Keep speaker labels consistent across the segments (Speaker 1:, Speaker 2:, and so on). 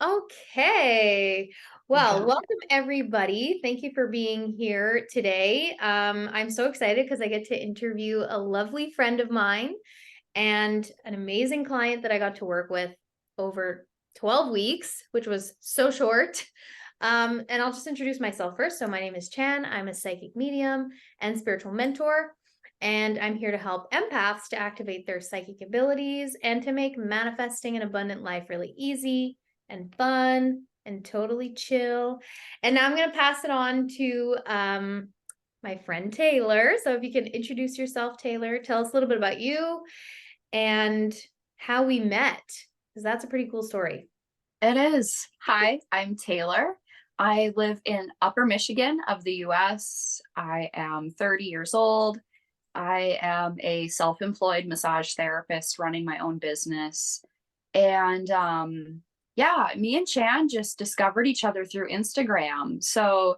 Speaker 1: Okay. Well,
Speaker 2: Yeah,
Speaker 1: welcome everybody. Thank you for being here today. I'm so excited because I get to interview a lovely friend of mine and an amazing client that I got to work with over 12 weeks, which was so short. And I'll just introduce myself first. So my name is Chan. I'm a psychic medium and spiritual mentor. And I'm here to help empaths to activate their psychic abilities and to make manifesting an abundant life really easy and fun and totally chill. And now I'm going to pass it on to my friend Taylor. So if you can introduce yourself, Taylor, tell us a little bit about you and how we met, because that's a pretty cool story.
Speaker 2: it is. Hi, I'm Taylor. I live in Upper Michigan of the US. I am 30 years old. I am a self-employed massage therapist running my own business. And yeah, me and Chan just discovered each other through Instagram. So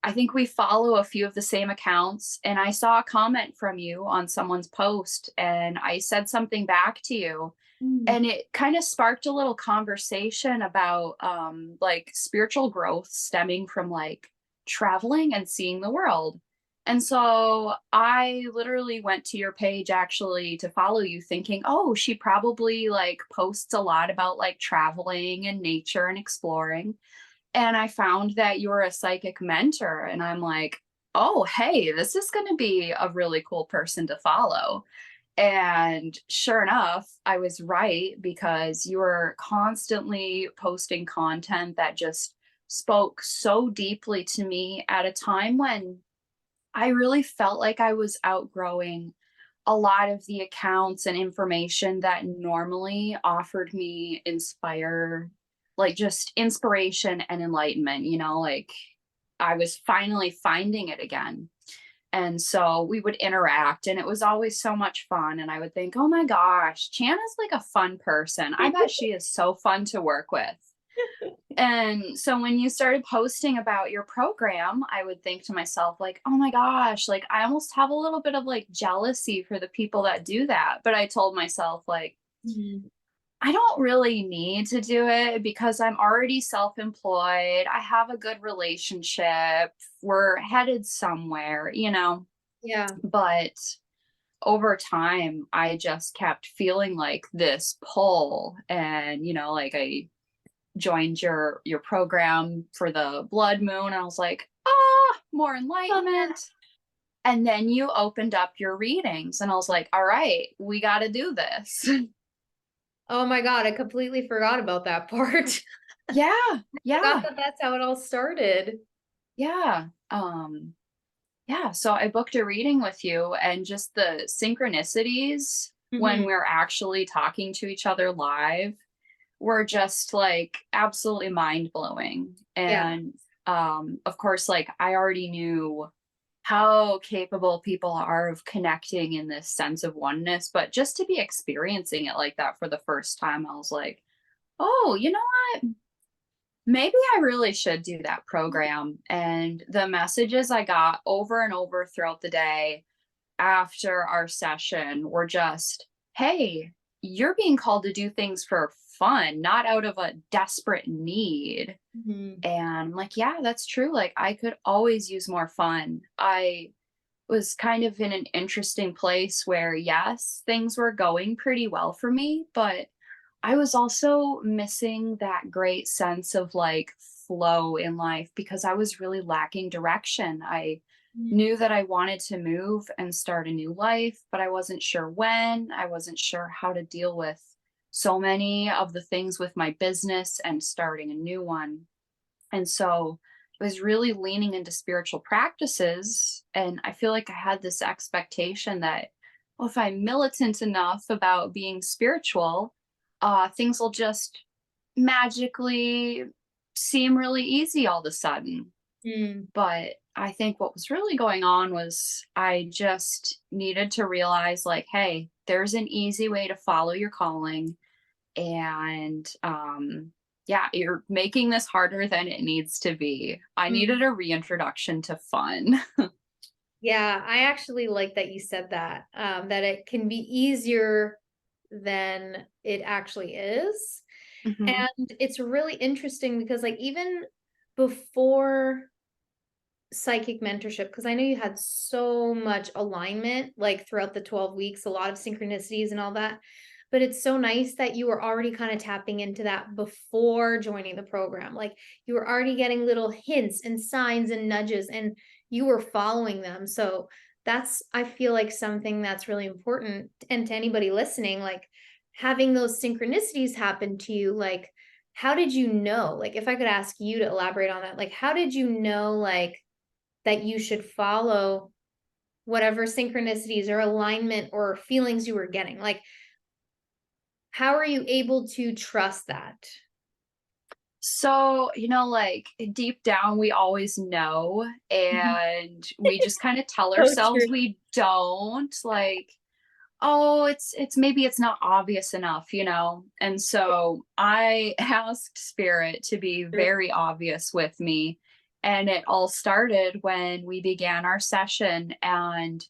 Speaker 2: I think we follow a few of the same accounts, and I saw a comment from you on someone's post, and I said something back to you,
Speaker 1: Mm.
Speaker 2: and it kind of sparked a little conversation about like spiritual growth stemming from like traveling and seeing the world. And so I literally went to your page actually to follow you, thinking, oh, she probably like posts a lot about like traveling and nature and exploring. And I found that you're a psychic mentor. And I'm like, oh, hey, this is going to be a really cool person to follow. And sure enough, I was right because you were constantly posting content that just spoke so deeply to me at a time when I really felt like I was outgrowing a lot of the accounts and information that normally offered me like just inspiration and enlightenment, like I was finally finding it again. And so we would interact, and it was always so much fun. And I would think, oh my gosh, Chan is like a fun person. I bet she is so fun to work with. And so when you started posting about your program, I would think to myself, like, oh my gosh, like I almost have a little bit of like jealousy for the people that do that. But I told myself, like,
Speaker 1: Mhm.
Speaker 2: I don't really need to do it because I'm already self employed. I have a good relationship. We're headed somewhere.
Speaker 1: Yeah.
Speaker 2: But over time, I just kept feeling like this pull. And, like I joined your program for the blood moon. And I was like, more
Speaker 1: Love that.
Speaker 2: enlightenment. And then you opened up your readings, and I was like, all right, we got to do this.
Speaker 1: Oh my God, I completely forgot about that part.
Speaker 2: Yeah,
Speaker 1: Forgot
Speaker 2: yeah,
Speaker 1: that that's how it all started.
Speaker 2: yeah. Yeah, so I booked a reading with you, and just the synchronicities when
Speaker 1: Mhm.
Speaker 2: we're actually talking to each other live were just like absolutely mind blowing.
Speaker 1: Yeah.
Speaker 2: And of course, like I already knew how capable people are of connecting in this sense of oneness, but just to be experiencing it like that for the first time, I was like, oh, you know what? Maybe I really should do that program. And the messages I got over and over throughout the day after our session were just, hey, you're being called to do things for fun, not out of a desperate need.
Speaker 1: Mhm.
Speaker 2: And I'm like, yeah, that's true. Like, I could always use more fun. I was kind of in an interesting place where, yes, things were going pretty well for me, but I was also missing that great sense of like flow in life because I was really lacking direction. I
Speaker 1: Mhm.
Speaker 2: knew that I wanted to move and start a new life, but I wasn't sure when. I wasn't sure how to deal with so many of the things with my business and starting a new one. And so I was really leaning into spiritual practices. And I feel like I had this expectation that, well, if I'm militant enough about being spiritual, things will just magically seem really easy all of a sudden.
Speaker 1: Mm.
Speaker 2: But I think what was really going on was I just needed to realize, like, hey, there's an easy way to follow your calling. And yeah, you're making this harder than it needs to be. I
Speaker 1: Mm.
Speaker 2: needed a reintroduction to fun.
Speaker 1: Yeah, I actually like that you said that, that it can be easier than it actually is.
Speaker 2: Mhm.
Speaker 1: And it's really interesting because like even before psychic mentorship, because I know you had so much alignment like throughout the 12 weeks, a lot of synchronicities and all that. But it's so nice that you were already kind of tapping into that before joining the program. Like you were already getting little hints and signs and nudges, and you were following them. So that's, I feel like, something that's really important. And to anybody listening, like having those synchronicities happen to you, like, how did you know? Like, if I could ask you to elaborate on that, like, how did you know, like, that you should follow whatever synchronicities or alignment or feelings you were getting? Like, how are you able to trust that?
Speaker 2: So, like deep down, we always know,
Speaker 1: Mhm.
Speaker 2: and we just kind of tell
Speaker 1: So true.
Speaker 2: ourselves we don't. Like, oh, it's maybe it's not obvious enough. And so I asked Spirit to be very obvious with me. And it all started when we began our session, and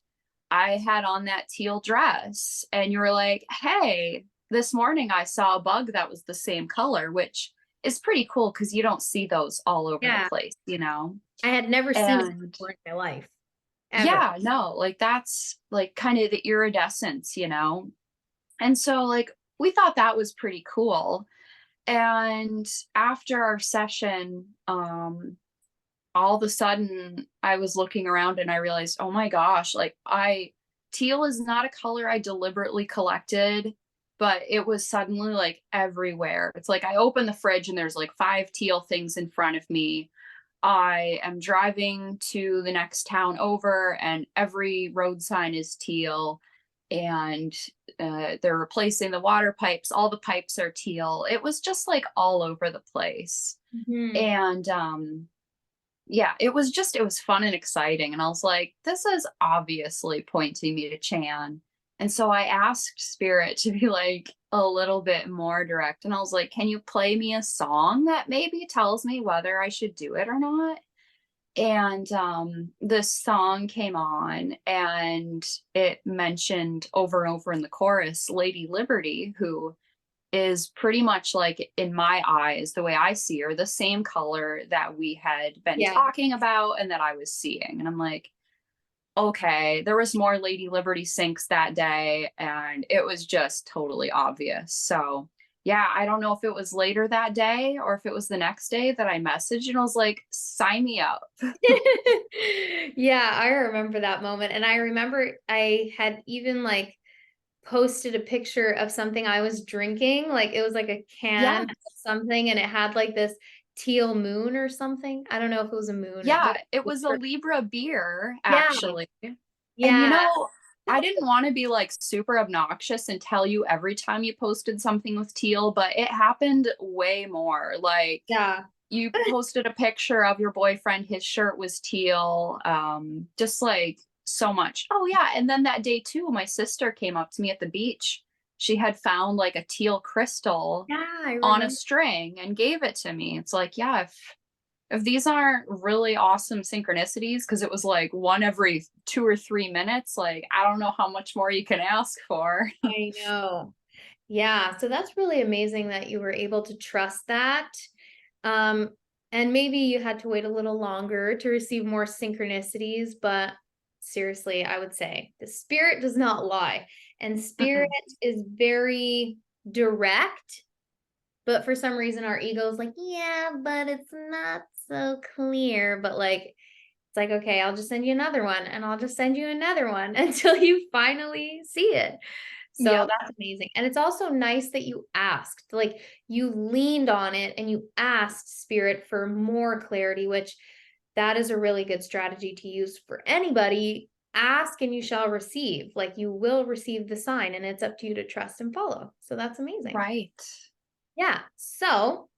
Speaker 2: I had on that teal dress, and you were like, hey, this morning I saw a bug that was the same color, which is pretty cool because you don't see those all over the
Speaker 1: Yeah.
Speaker 2: place.
Speaker 1: I had never seen it
Speaker 2: And
Speaker 1: before in my life, ever.
Speaker 2: yeah, no, like that's like kind of the iridescence. And so, like, we thought that was pretty cool. And after our session, all of a sudden I was looking around and I realized, oh my gosh, like teal is not a color I deliberately collected, but it was suddenly like everywhere. It's like I open the fridge and there's like five teal things in front of me. I am driving to the next town over and every road sign is teal, and they're replacing the water pipes. All the pipes are teal. It was just like all over the place.
Speaker 1: Mhm.
Speaker 2: And yeah, it was fun and exciting, and I was like, "This is obviously pointing me to Chan." And so I asked Spirit to be, like, a little bit more direct, and I was like, "Can you play me a song that maybe tells me whether I should do it or not?" And, this song came on, and it mentioned over and over in the chorus Lady Liberty, who is pretty much like, in my eyes, the way I see her, the same color that we had been
Speaker 1: Yeah.
Speaker 2: talking about and that I was seeing. And I'm like, okay, there was more Lady Liberty syncs that day, and it was just totally obvious. So yeah, I don't know if it was later that day or if it was the next day that I messaged and I was like, sign me up.
Speaker 1: Yeah, I remember that moment, and I remember I had even, like, posted a picture of something I was drinking, like, it was, like, a can
Speaker 2: Yeah.
Speaker 1: of something, and it had, like, this teal moon or something. I don't know if it was a moon,
Speaker 2: Yeah,
Speaker 1: but
Speaker 2: it was a Libra beer,
Speaker 1: yeah,
Speaker 2: actually. And
Speaker 1: yeah,
Speaker 2: I didn't want to be like super obnoxious and tell you every time you posted something with teal, but it happened way more. Like
Speaker 1: yeah.
Speaker 2: you posted a picture of your boyfriend, his shirt was teal, just like so much. Oh yeah, and then that day too, my sister came up to me at the beach. She had found like a teal crystal
Speaker 1: Yeah, I
Speaker 2: on a
Speaker 1: remember.
Speaker 2: string and gave it to me. It's like, yeah, if these aren't really awesome synchronicities, because it was like one every 2 or 3 minutes, like I don't know how much more you can ask for.
Speaker 1: I know. Yeah, so that's really amazing that you were able to trust that. Um, and maybe you had to wait a little longer to receive more synchronicities, but seriously, I would say the spirit does not lie. And spirit
Speaker 2: Mhm.
Speaker 1: is very direct, but for some reason our ego is like, yeah, but it's not so clear. But like, it's like, okay, I'll just send you another one and I'll just send you another one until you finally see it. So
Speaker 2: Yep.
Speaker 1: that's amazing. And it's also nice that you asked, like you leaned on it and you asked spirit for more clarity, which that is a really good strategy to use for anybody. Ask and you shall receive. Like you will receive the sign and it's up to you to trust and follow. So that's amazing.
Speaker 2: Right.
Speaker 1: Yeah. So,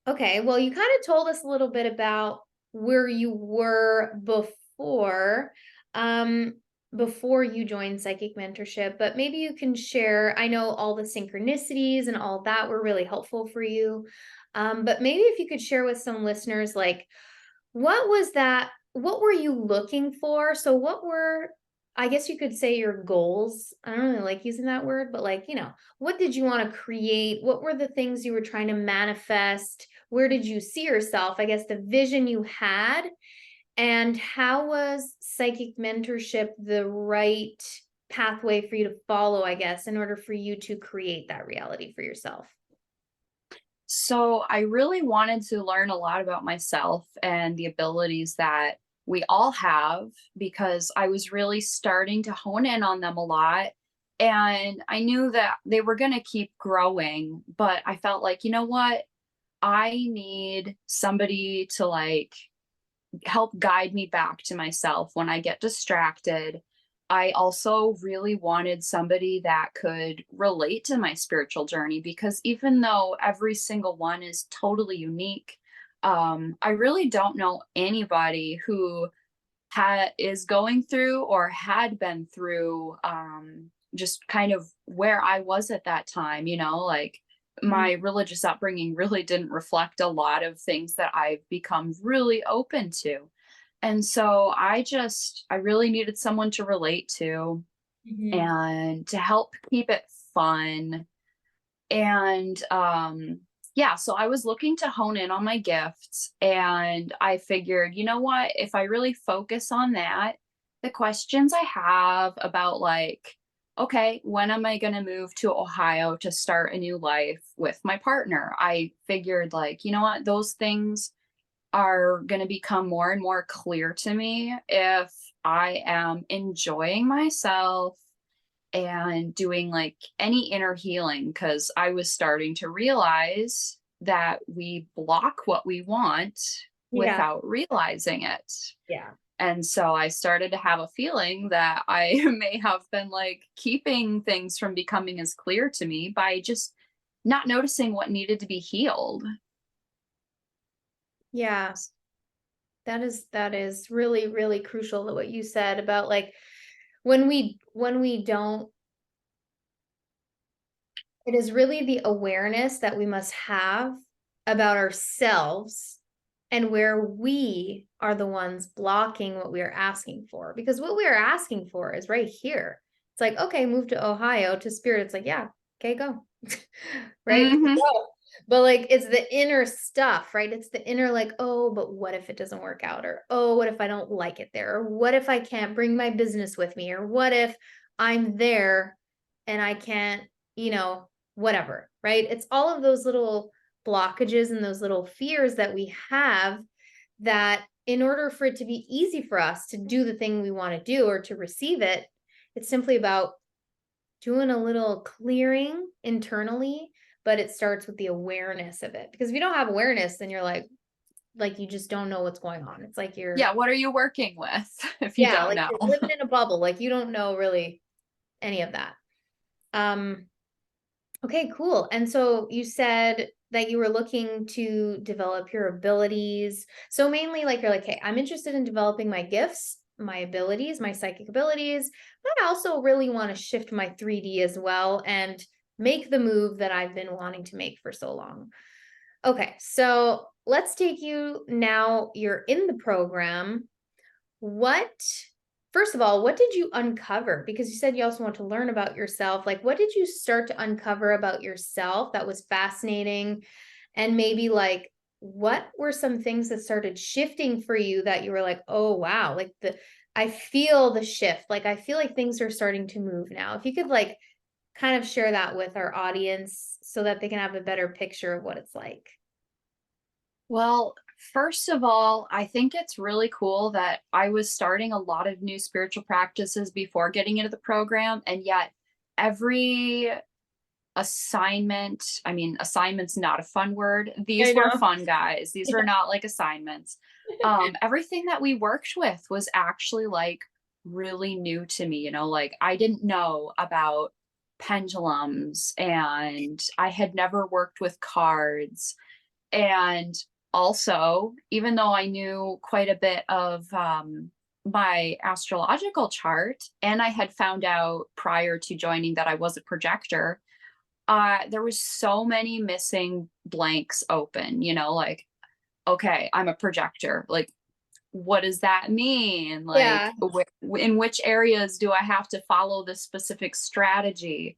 Speaker 1: okay, well, you kind of told us a little bit about where you were um, before you joined psychic mentorship, but maybe you can share. I know all the synchronicities and all that were really helpful for you. But maybe if you could share with some listeners, like, what was that? What were you looking for? So, what were I guess you could say your goals. I don't really like using that word, but like, what did you want to create? What were the things you were trying to manifest? Where did you see yourself? I guess the vision you had. And how was psychic mentorship the right pathway for you to follow, I guess, in order for you to create that reality for yourself?
Speaker 2: So I really wanted to learn a lot about myself and the abilities that we all have because I was really starting to hone in on them a lot. And I knew that they were going to keep growing, but I felt like, you know what? I need somebody to like help guide me back to myself when I get distracted. I also really wanted somebody that could relate to my spiritual journey because even though every single one is totally unique, I really don't know anybody who is going through or had been through just kind of where I was at that time, like
Speaker 1: Mhm.
Speaker 2: my religious upbringing really didn't reflect a lot of things that I've become really open to. And so I really needed someone to relate to
Speaker 1: Mhm.
Speaker 2: and to help keep it fun. And yeah, so I was looking to hone in on my gifts and I figured, you know what, if I really focus on that, the questions I have about like, okay, when am I going to move to Ohio to start a new life with my partner? I figured like, you know what, those things are going to become more and more clear to me if I am enjoying myself and doing like any inner healing because I was starting to realize that we block what we want
Speaker 1: Yeah.
Speaker 2: without realizing it.
Speaker 1: Yeah.
Speaker 2: And so I started to have a feeling that I may have been like keeping things from becoming as clear to me by just not noticing what needed to be healed.
Speaker 1: Yeah. That is really, really crucial to what you said about like when we don't, it is really the awareness that we must have about ourselves and where we are the ones blocking what we are asking for. Because what we are asking for is right here. It's like, okay, move to Ohio to Spirit. It's like, yeah, okay, go. Right?
Speaker 2: Hmm.
Speaker 1: Go. But like it's the inner stuff, right? It's the inner, like, oh, but what if it doesn't work out? Or oh, what if I don't like it there? Or what if I can't bring my business with me? Or what if I'm there and I can't, you know, whatever, right? It's all of those little blockages and those little fears that we have that in order for it to be easy for us to do the thing we want to do or to receive it, it's simply about doing a little clearing internally, but it starts with the awareness of it. Because if you don't have awareness, then you're like you just don't know what's going on. It's like you're
Speaker 2: Yeah, what are you working with if you
Speaker 1: yeah,
Speaker 2: don't
Speaker 1: like
Speaker 2: know?
Speaker 1: you're living in a bubble. Like you don't know really any of that. Um, okay, cool. And so you said that you were looking to develop your abilities. So mainly like you're like, hey, I'm interested in developing my gifts, my abilities, my psychic abilities, but I also really want to shift my 3D as well and make the move that I've been wanting to make for so long. Okay, so let's take you now, you're in the program. What, first of all, what did you uncover? Because you said you also want to learn about yourself. Like, what did you start to uncover about yourself that was fascinating? And maybe like, what were some things that started shifting for you that you were like, oh, wow, like I feel the shift. Like, I feel like things are starting to move now. If you could like kind of share that with our audience so that they can have a better picture of what it's like.
Speaker 2: Well, first of all, I think it's really cool that I was starting a lot of new spiritual practices before getting into the program. And yet, every assignment, I mean, assignment's not a fun word.
Speaker 1: I
Speaker 2: These were
Speaker 1: know.
Speaker 2: fun, guys. These were
Speaker 1: Yeah.
Speaker 2: not like assignments. Everything that we worked with was actually like really new to me. Like I didn't know about pendulums and I had never worked with cards and also, even though I knew quite a bit of my astrological chart, and I had found out prior to joining that I was a projector, there was so many missing blanks open, like, okay, I'm a projector. Like, what does that mean?
Speaker 1: Yeah.
Speaker 2: Like, in which areas do I have to follow this specific strategy?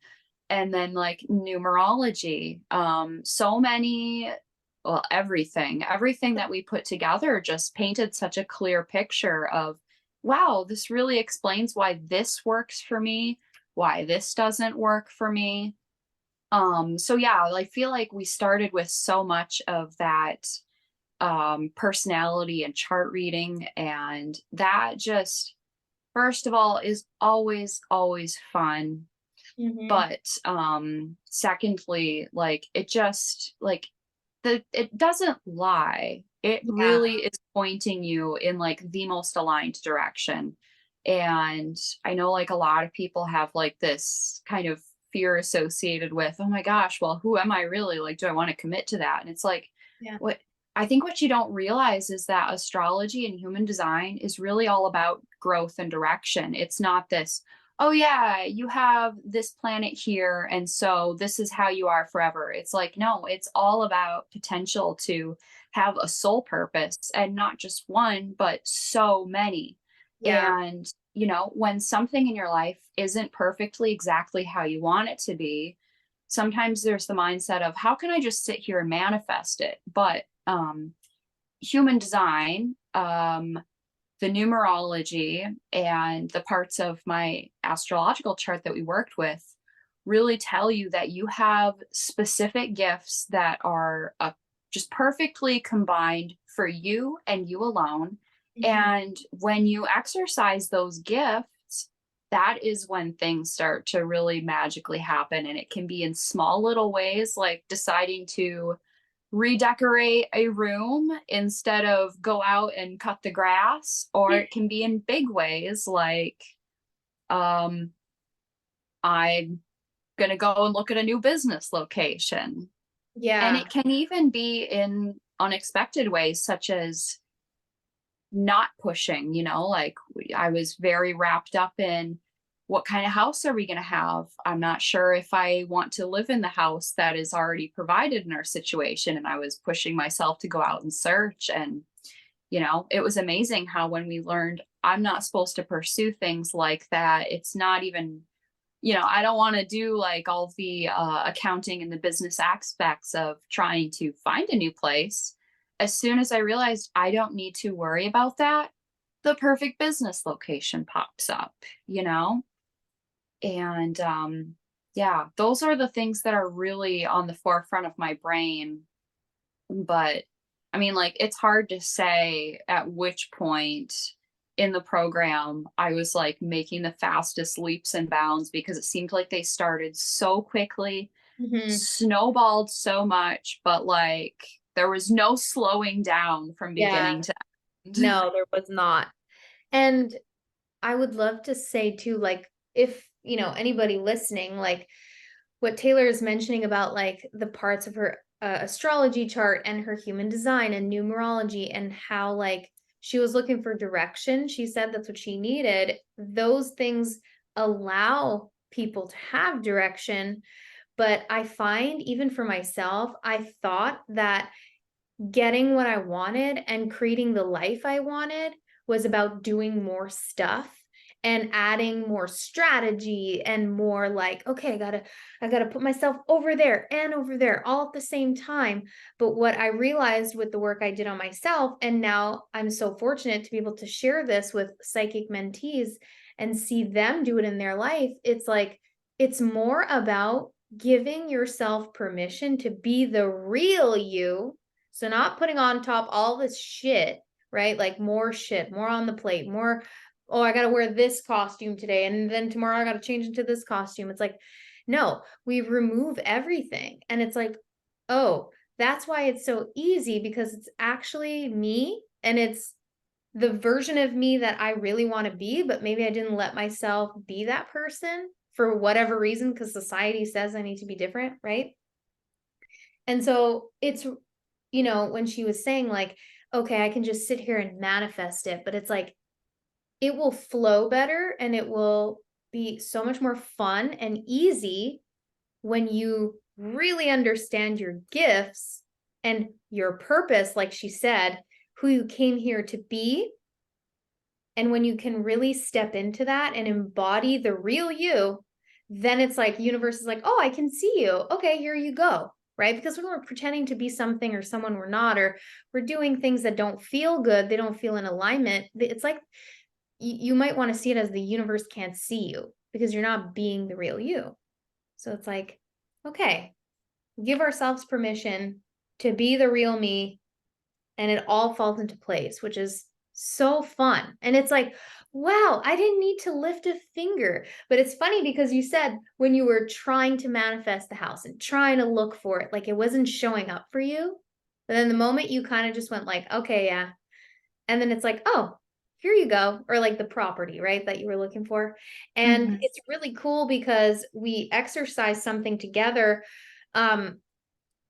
Speaker 2: And then like numerology, so many, well, everything that we put together just painted such a clear picture of, wow, this really explains why this works for me, why this doesn't work for me. So yeah, I feel like we started with so much of that personality and chart reading, and that just, first of all, is always fun.
Speaker 1: Hmm.
Speaker 2: But secondly, like it just like it doesn't lie. It
Speaker 1: Yeah.
Speaker 2: really is pointing you in like the most aligned direction. And I know like a lot of people have like this kind of fear associated with, oh my gosh, well, who am I really? Like, do I want to commit to that? And it's like,
Speaker 1: Yeah.
Speaker 2: what I think what you don't realize is that astrology and human design is really all about growth and direction. It's not this, oh yeah, you have this planet here, and so this is how you are forever. It's like, no, it's all about potential to have a soul purpose, and not just one, but so many.
Speaker 1: Yeah.
Speaker 2: And, when something in your life isn't perfectly exactly how you want it to be, sometimes there's the mindset of, how can I just sit here and manifest it? But human design, the numerology, and the parts of my astrological chart that we worked with really tell you that you have specific gifts that are just perfectly combined for you and you alone.
Speaker 1: Hmm.
Speaker 2: And when you exercise those gifts, that is when things start to really magically happen. And it can be in small little ways, like deciding to redecorate a room instead of go out and cut the grass, or it can be in big ways like um I'm going to go and look at a new business location. And
Speaker 1: Yeah.
Speaker 2: it can even be in unexpected ways, such as not pushing, like I was very wrapped up in, what kind of house are we going to have? I'm not sure if I want to live in the house that is already provided in our situation. And I was pushing myself to go out and search. And, it was amazing how when we learned I'm not supposed to pursue things like that, it's not even, I don't want to do like all the accounting and the business aspects of trying to find a new place. As soon as I realized I don't need to worry about that, the perfect business location pops up, you know? And yeah, those are the things that are really on the forefront of my brain. But I mean, like, it's hard to say at which point in the program I was like making the fastest leaps and bounds, because it seemed like they started so quickly,
Speaker 1: Hmm.
Speaker 2: snowballed so much, but like there was no slowing down from
Speaker 1: Yeah.
Speaker 2: beginning to end.
Speaker 1: No, there was not. And I would love to say too, like, if, anybody listening, like what Taylor is mentioning about like the parts of her astrology chart and her human design and numerology, and how like she was looking for direction. She said that's what she needed. Those things allow people to have direction. But I find, even for myself, I thought that getting what I wanted and creating the life I wanted was about doing more stuff and adding more strategy and more like, okay, I got to put myself over there and over there all at the same time. But what I realized with the work I did on myself, and now I'm so fortunate to be able to share this with psychic mentees and see them do it in their life, it's like it's more about giving yourself permission to be the real you. So not putting on top all this shit, right? Like more shit, more on the plate, more, oh, I got to wear this costume today. And then tomorrow I got to change into this costume. It's like, no, we remove everything. And it's like, oh, that's why it's so easy, because it's actually me, and it's the version of me that I really want to be, but maybe I didn't let myself be that person for whatever reason, because society says I need to be different, right? And so it's, when she was saying, like, okay, I can just sit here and manifest it, but it's like, it will flow better and it will be so much more fun and easy when you really understand your gifts and your purpose, like she said, who you came here to be. And when you can really step into that and embody the real you, then it's like universe is like, oh, I can see you. Okay, here you go. Right. Because when we're pretending to be something or someone we're not, or we're doing things that don't feel good, they don't feel in alignment. It's like you might want to see it as the universe can't see you because you're not being the real you. So it's like, okay, give ourselves permission to be the real me, and it all falls into place, which is so fun. And it's like, wow, I didn't need to lift a finger. But it's funny because you said when you were trying to manifest the house and trying to look for it, like it wasn't showing up for you. But then the moment you kind of just went like, okay, yeah. And then it's like, oh, here you go. Or like the property, right? That you were looking for. And
Speaker 2: Mhm.
Speaker 1: it's really cool because we exercise something together. Um,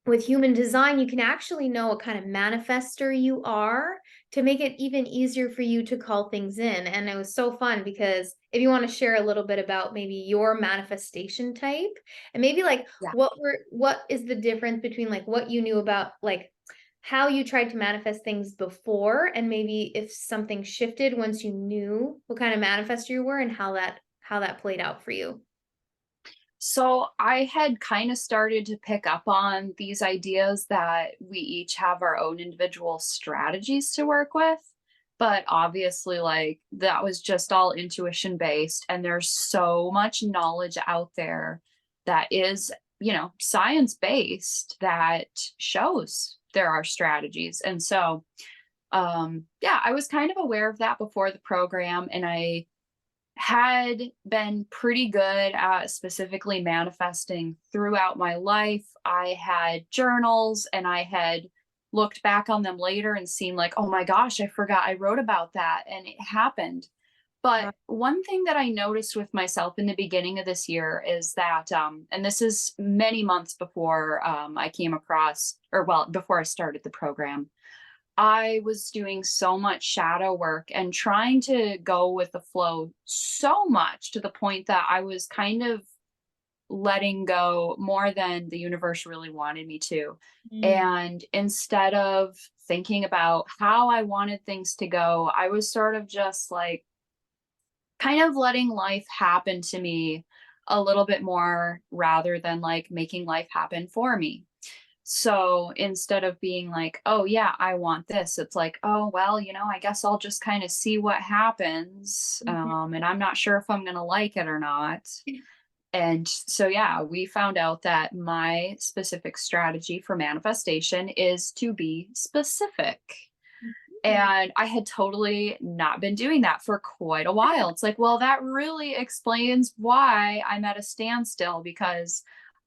Speaker 1: with human design, you can actually know what kind of manifester you are to make it even easier for you to call things in. And it was so fun because if you want to share a little bit about maybe your manifestation type and maybe like
Speaker 2: Yeah.
Speaker 1: what is the difference between like what you knew about like how you tried to manifest things before and maybe if something shifted once you knew what kind of manifestor you were and how that played out for you.
Speaker 2: So I had kind of started to pick up on these ideas that we each have our own individual strategies to work with. But obviously, like that was just all intuition based. And there's so much knowledge out there that is, science based that shows there are strategies. And so, yeah, I was kind of aware of that before the program. And I had been pretty good at specifically manifesting throughout my life. I had journals and I had looked back on them later and seen, like, oh my gosh, I forgot I wrote about that and it happened. But
Speaker 1: Wow.
Speaker 2: one thing that I noticed with myself in the beginning of this year is that, and this is many months before I came across, or well, before I started the program, I was doing so much shadow work and trying to go with the flow so much to the point that I was kind of letting go more than the universe really wanted me to.
Speaker 1: Mm.
Speaker 2: And instead of thinking about how I wanted things to go, I was sort of just like kind of letting life happen to me a little bit more rather than like making life happen for me. So instead of being like, "Oh, yeah, I want this," it's like, "Oh, well, I guess I'll just kind of see what happens.
Speaker 1: Mhm.
Speaker 2: And I'm not sure if I'm going to like it or not." And so, yeah, we found out that my specific strategy for manifestation is to be specific.
Speaker 1: Mhm.
Speaker 2: And I had totally not been doing that for quite a while. It's like, well, that really explains why I'm at a standstill because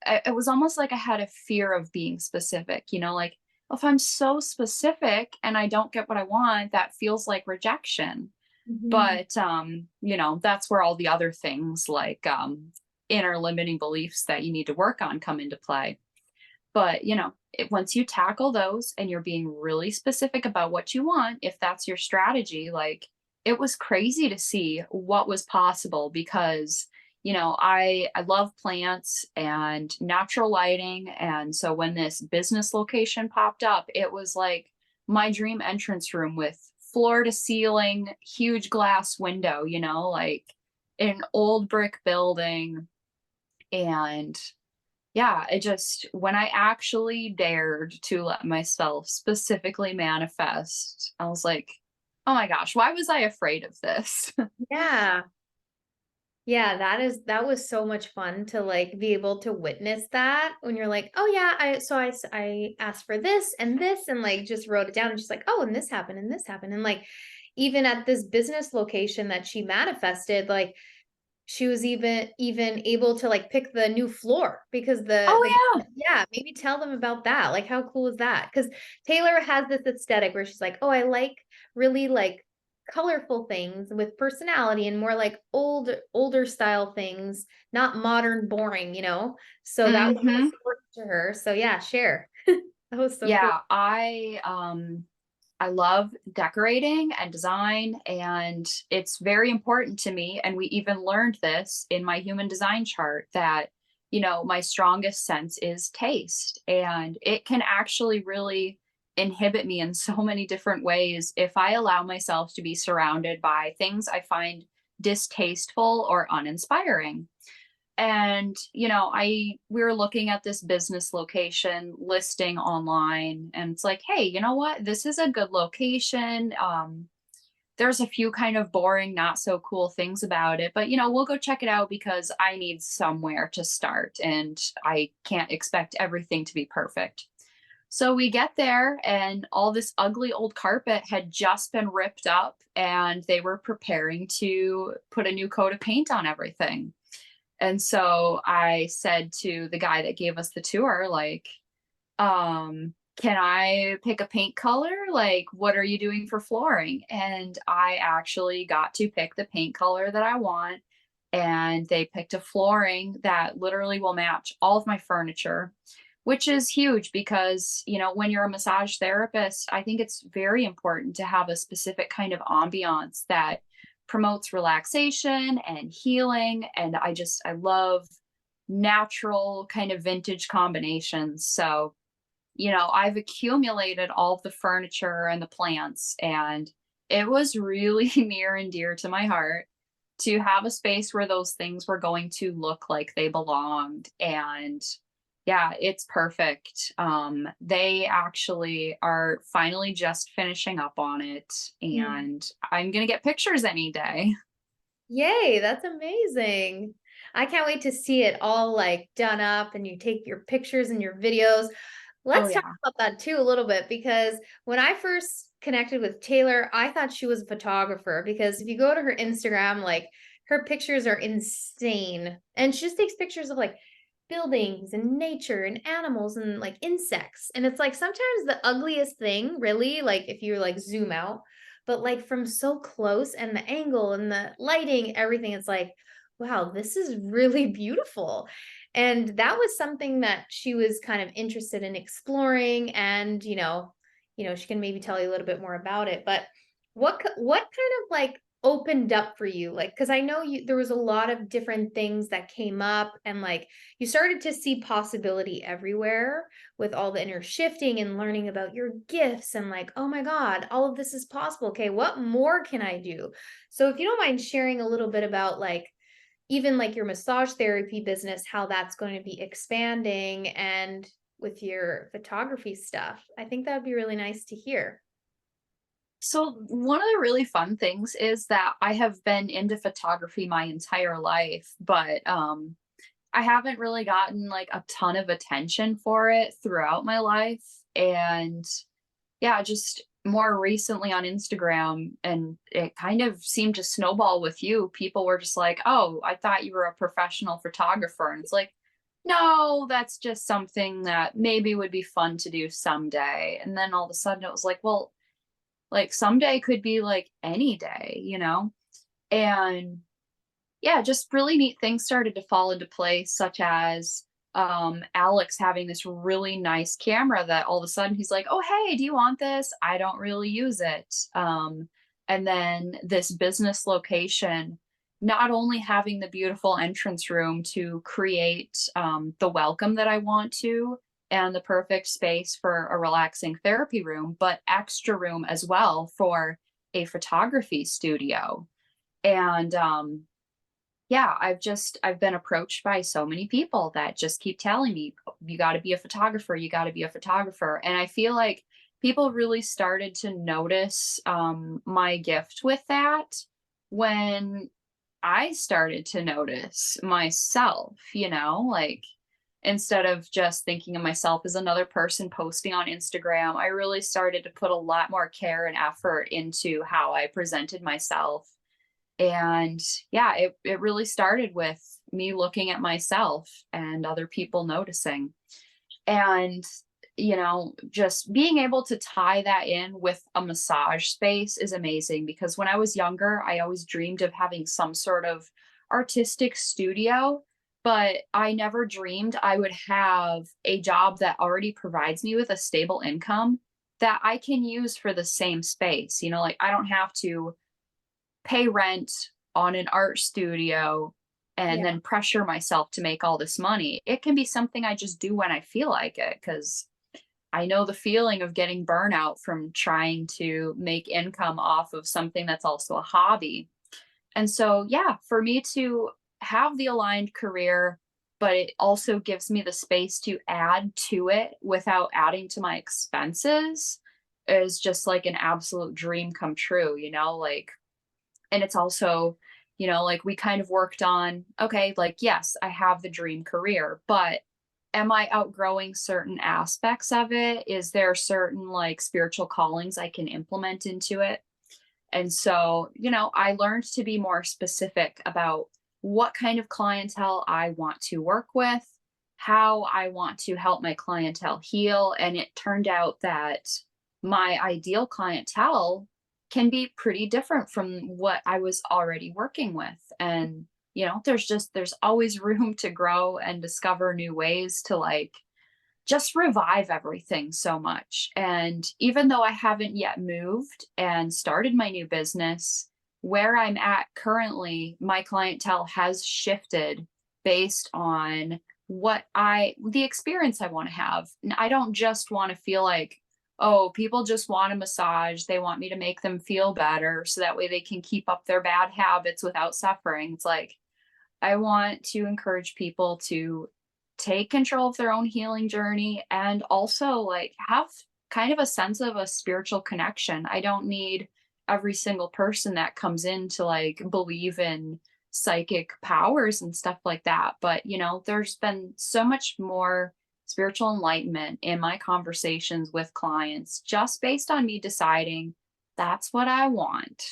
Speaker 2: it was almost like I had a fear of being specific, like if I'm so specific and I don't get what I want, that feels like rejection.
Speaker 1: Mhm.
Speaker 2: But that's where all the other things like inner limiting beliefs that you need to work on come into play. But, once you tackle those and you're being really specific about what you want, if that's your strategy, like it was crazy to see what was possible because, I love plants and natural lighting. And so when this business location popped up, it was like my dream entrance room with floor to ceiling, huge glass window, like an old brick building. And yeah, it just when I actually dared to let myself specifically manifest, I was like, "Oh my gosh, why was I afraid of this?"
Speaker 1: Yeah. Yeah, that was so much fun to like be able to witness that when you're like, oh yeah, I asked for this and like just wrote it down and just like, oh, and this happened and this happened. And like even at this business location that she manifested, like she was even able to like pick the new floor because the
Speaker 2: Oh,
Speaker 1: yeah, maybe tell them about that. Like how cool is that? Because Taylor has this aesthetic where she's like, oh, I like really like colorful things with personality and more like older style things, not modern boring. So that
Speaker 2: yeah.
Speaker 1: was
Speaker 2: Mhm.
Speaker 1: really important to her. So yeah, share. That was so cool.
Speaker 2: Yeah, I love decorating and design, and it's very important to me. And we even learned this in my human design chart that, my strongest sense is taste. And it can actually really inhibit me in so many different ways if I allow myself to be surrounded by things I find distasteful or uninspiring. And, we were looking at this business location listing online, and it's like, hey, you know what? This is a good location. There's a few kind of boring, not so cool things about it, but we'll go check it out because I need somewhere to start and I can't expect everything to be perfect. So we get there, and all this ugly old carpet had just been ripped up, and they were preparing to put a new coat of paint on everything. And so I said to the guy that gave us the tour, like, can I pick a paint color? Like, what are you doing for flooring? And I actually got to pick the paint color that I want. And they picked a flooring that literally will match all of my furniture, which is huge because, when you're a massage therapist, I think it's very important to have a specific kind of ambiance that promotes relaxation and healing. And I love natural kind of vintage combinations. So, I've accumulated all of the furniture and the plants, and it was really near and dear to my heart to have a space where those things were going to look like they belonged. And yeah, it's perfect. They actually are finally just finishing up on it,
Speaker 1: Mm.
Speaker 2: and I'm gonna get pictures any day.
Speaker 1: Yay, that's amazing. I can't wait to see it all like done up and you take your pictures and your videos.
Speaker 2: Oh
Speaker 1: Let's talk
Speaker 2: yeah.
Speaker 1: about that too a little bit because when I first connected with Taylor, I thought she was a photographer because if you go to her Instagram, like her pictures are insane. And she just takes pictures of like buildings and nature and animals and like insects. And it's like sometimes the ugliest thing, really, like if you like zoom out, but like from so close and the angle and the lighting, everything, it's like, wow, this is really beautiful. And that was something that she was kind of interested in exploring. And, she can maybe tell you a little bit more about it. But what kind of like opened up for you? Like, because I know there was a lot of different things that came up, and like you started to see possibility everywhere with all the inner shifting and learning about your gifts and like, oh my God, all of this is possible. Okay, what more can I do? So if you don't mind sharing a little bit about like even like your massage therapy business, how that's going to be expanding and with your photography stuff, I think that would be really nice to hear.
Speaker 2: So one of the really fun things is that I have been into photography my entire life, but I haven't really gotten like a ton of attention for it throughout my life. And yeah, just more recently on Instagram, and it kind of seemed to snowball with you. People were just like, "Oh, I thought you were a professional photographer." And it's like, "No, that's just something that maybe would be fun to do someday." And then all of a sudden it was like, "Well, like someday could be like any day, you know?" And yeah, just really neat things started to fall into place, such as Alex having this really nice camera that all of a sudden he's like, "Oh, hey, do you want this? I don't really use it." And then this business location, not only having the beautiful entrance room to create the welcome that I want to, and the perfect space for a relaxing therapy room, but extra room as well for a photography studio. And yeah, I've been approached by so many people that just keep telling me, you got to be a photographer, you got to be a photographer. And I feel like people really started to notice my gift with that when I started to notice myself, like instead of just thinking of myself as another person posting on Instagram, I really started to put a lot more care and effort into how I presented myself. And yeah, it really started with me looking at myself and other people noticing. And, just being able to tie that in with a massage space is amazing because when I was younger, I always dreamed of having some sort of artistic studio, but I never dreamed I would have a job that already provides me with a stable income that I can use for the same space. Like I don't have to pay rent on an art studio and
Speaker 1: Yeah.
Speaker 2: then pressure myself to make all this money. It can be something I just do when I feel like it because I know the feeling of getting burnout from trying to make income off of something that's also a hobby. And so, yeah, for me to have the aligned career, but it also gives me the space to add to it without adding to my expenses is just like an absolute dream come true, like, and it's also, like we kind of worked on, okay, like, yes, I have the dream career, but am I outgrowing certain aspects of it? Is there certain like spiritual callings I can implement into it? And so, I learned to be more specific about what kind of clientele I want to work with, how I want to help my clientele heal. And it turned out that my ideal clientele can be pretty different from what I was already working with. And, there's always room to grow and discover new ways to like just revive everything so much. And even though I haven't yet moved and started my new business, where I'm at currently, my clientele has shifted based on the experience I want to have. And I don't just want to feel like, oh, people just want a massage. They want me to make them feel better so that way they can keep up their bad habits without suffering. It's like, I want to encourage people to take control of their own healing journey and also like have kind of a sense of a spiritual connection. I don't need every single person that comes in to like believe in psychic powers and stuff like that. But, there's been so much more spiritual enlightenment in my conversations with clients just based on me deciding that's what I want.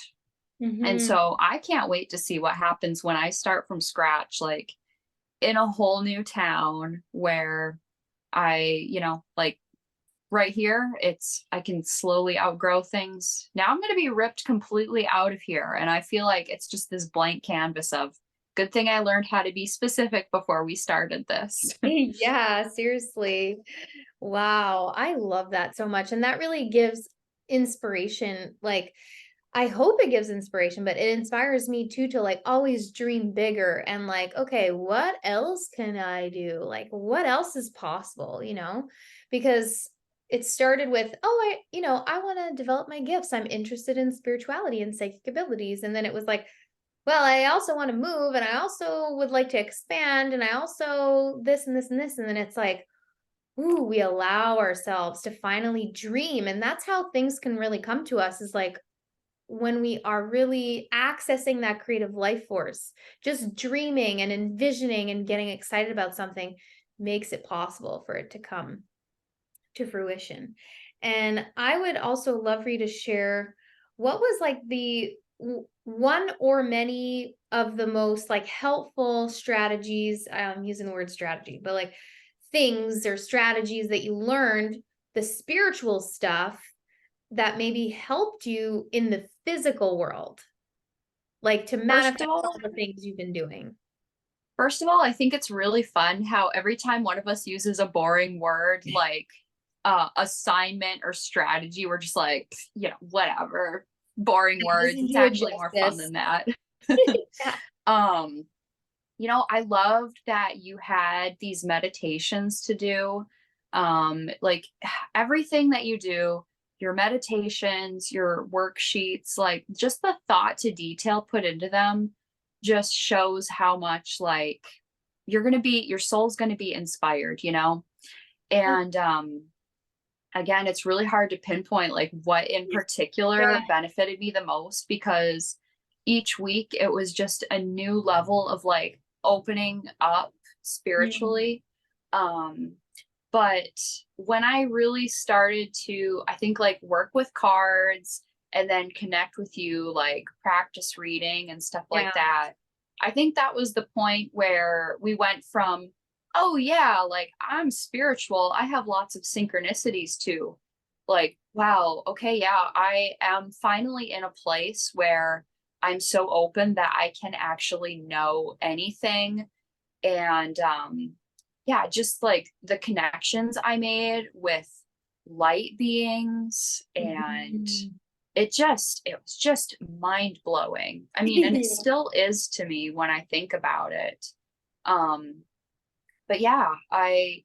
Speaker 2: And
Speaker 1: Mhm.
Speaker 2: so I can't wait to see what happens when I start from scratch, like in a whole new town where like right here, I can slowly outgrow things. Now I'm going to be ripped completely out of here. And I feel like it's just this blank canvas of good thing I learned how to be specific before we started this.
Speaker 1: Yeah, seriously. Wow, I love that so much, and that really gives inspiration, like, I hope it gives inspiration, but it inspires me too to, like, always dream bigger and, like, "Okay, what else can I do? Like, what else is possible?" Because it started with, "Oh, I wanna develop my gifts. I'm interested in spirituality and psychic abilities," and then it was like, "Well, I also wanna move, and I also would like to expand, and I also this and this and this," and then it's like, ooh, we allow ourselves to finally dream, and that's how things can really come to us is like when we are really accessing that creative life force, just dreaming and envisioning and getting excited about something makes it possible for it to come to fruition. And I would also love for you to share what was like the one or many of the most like helpful strategies. I'm using the word strategy, but like things or strategies that you learned, the spiritual stuff that maybe helped you in the physical world, like to
Speaker 2: First
Speaker 1: manifest
Speaker 2: of all,
Speaker 1: all the things you've been doing.
Speaker 2: First of all, I think it's really fun how every time one of us uses a boring word like assignment or strategy, we're just like, whatever, boring
Speaker 1: It
Speaker 2: words.
Speaker 1: doesn't
Speaker 2: It's
Speaker 1: do it
Speaker 2: actually more fun
Speaker 1: justice.
Speaker 2: than that.
Speaker 1: Yeah.
Speaker 2: um, I loved that you had these meditations to do. Like everything that you do, your meditations, your worksheets, like just the thought to detail put into them just shows how much like your soul's going to be inspired. And again, it's really hard to pinpoint like what in
Speaker 1: Yeah.
Speaker 2: particular benefited me the most because each week it was just a new level of like opening up
Speaker 1: Mm.
Speaker 2: spiritually. Um, but when I really started to, I think, like work with cards and then connect with you, like practice reading and stuff like
Speaker 1: Yeah.
Speaker 2: that, I think that was the point where we went from, oh, yeah, like I'm spiritual. I have lots of synchronicities too. Like, wow, okay, yeah, I am finally in a place where I'm so open that I can actually know anything. And yeah, just like the connections I made with light beings and
Speaker 1: Mhm.
Speaker 2: it was just mind blowing. I mean, and it still is to me when I think about it. Um, but yeah, I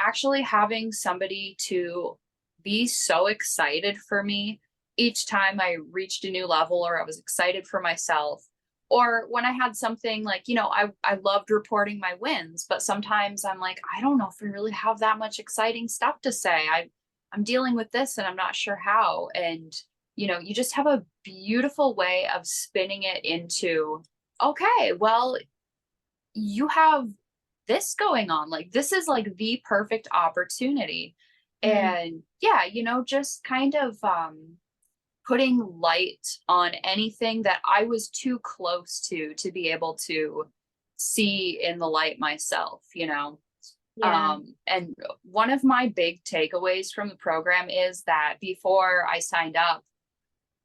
Speaker 2: actually having somebody to be so excited for me each time I reached a new level or I was excited for myself. Or when I had something like, I loved reporting my wins, but sometimes I'm like, I don't know if I really have that much exciting stuff to say. I'm dealing with this and I'm not sure how. And, you just have a beautiful way of spinning it into, okay, well, you have this going on. Like, this is like the perfect opportunity.
Speaker 1: Mm,
Speaker 2: And yeah, just kind of putting light on anything that I was too close to be able to see in the light myself.
Speaker 1: yeah.
Speaker 2: And one of my big takeaways from the program is that before I signed up,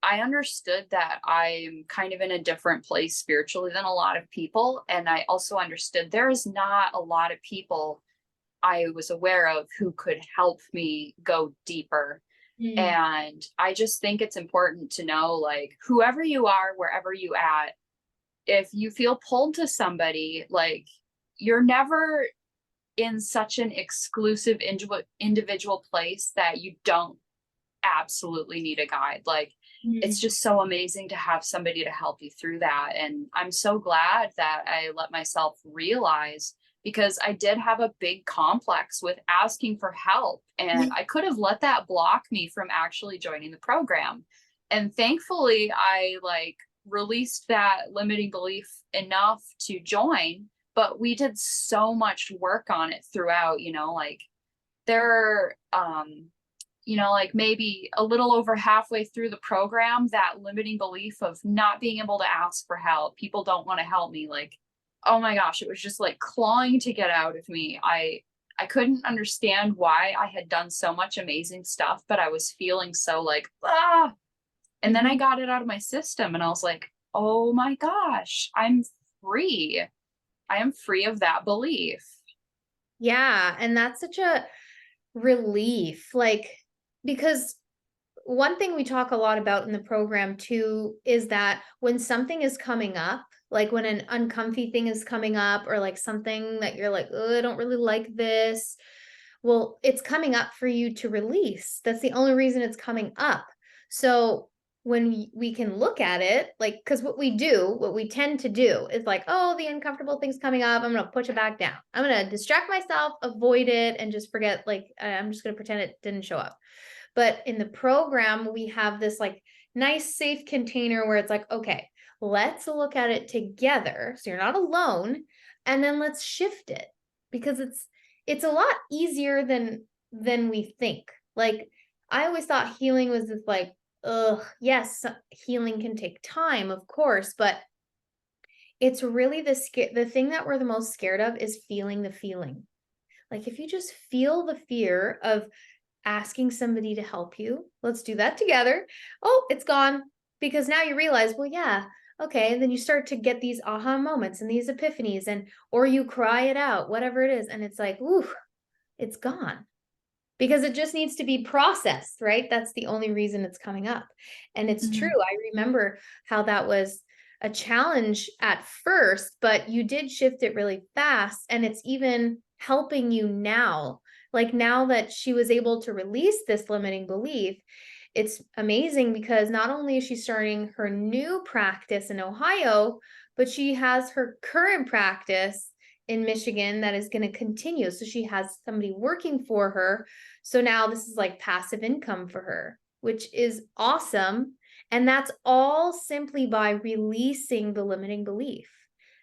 Speaker 2: I understood that I'm kind of in a different place spiritually than a lot of people. And I also understood there is not a lot of people I was aware of who could help me go deeper.
Speaker 1: Mm,
Speaker 2: And I just think it's important to know, like, whoever you are, wherever you at, if you feel pulled to somebody, like, you're never in such an exclusive individual place that you don't absolutely need a guide. Like, it's
Speaker 1: mm.
Speaker 2: just so amazing to have somebody to help you through that. And I'm so glad that I let myself realize, because I did have a big complex with asking for help. And I could have let that block me from actually joining the program. And thankfully, I like released that limiting belief enough to join. But we did so much work on it throughout, like there like maybe a little over halfway through the program, that limiting belief of not being able to ask for help, people don't want to help me, like, oh my gosh, it was just like clawing to get out of me. I couldn't understand why I had done so much amazing stuff, but I was feeling so like, and then I
Speaker 1: Mhm.
Speaker 2: got it out of my system and I was like, oh my gosh, I'm free. I am free of that belief.
Speaker 1: Yeah, and that's such a relief, like, because one thing we talk a lot about in the program too is that when something is coming up, like when an uncomfy thing is coming up or like something that you're like, "Oh, I don't really like this." Well, it's coming up for you to release. That's the only reason it's coming up. So when we can look at it, like, because what we tend to do is like, oh, the uncomfortable thing's coming up. I'm going to push it back down. I'm going to distract myself, avoid it, and just forget, like, I'm just going to pretend it didn't show up. But in the program, we have this like nice, safe container where it's like, okay, let's look at it together. So you're not alone. And then let's shift it because it's a lot easier than we think. Like I always thought healing was this like, ugh, yes, healing can take time, of course, but it's really the thing that we're the most scared of is feeling the feeling. Like if you just feel the fear of asking somebody to help you. Let's do that together. Oh, it's gone. Because now you realize, well, yeah, okay. And then you start to get these aha moments and these epiphanies, and or you cry it out, whatever it is. And it's like, ooh, it's gone. Because it just needs to be processed, right? That's the only reason it's coming up. And it's true.
Speaker 2: Mhm.
Speaker 1: I remember how that was a challenge at first, but you did shift it really fast. And it's even helping you now. Like now that she was able to release this limiting belief, it's amazing because not only is she starting her new practice in Ohio, but she has her current practice in Michigan that is going to continue. So she has somebody working for her. So now this is like passive income for her, which is awesome. And that's all simply by releasing the limiting belief.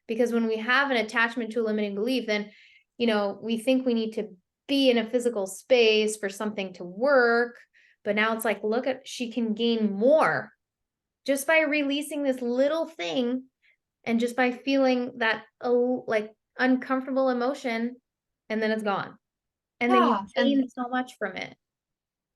Speaker 1: Because when we have an attachment to a limiting belief, then, we think we need to be in a physical space for something to work. But now it's like, look at, she can gain more just by releasing this little thing and just by feeling that, oh, like uncomfortable emotion, and then it's gone. And then you
Speaker 2: Yeah.
Speaker 1: gain so much from it.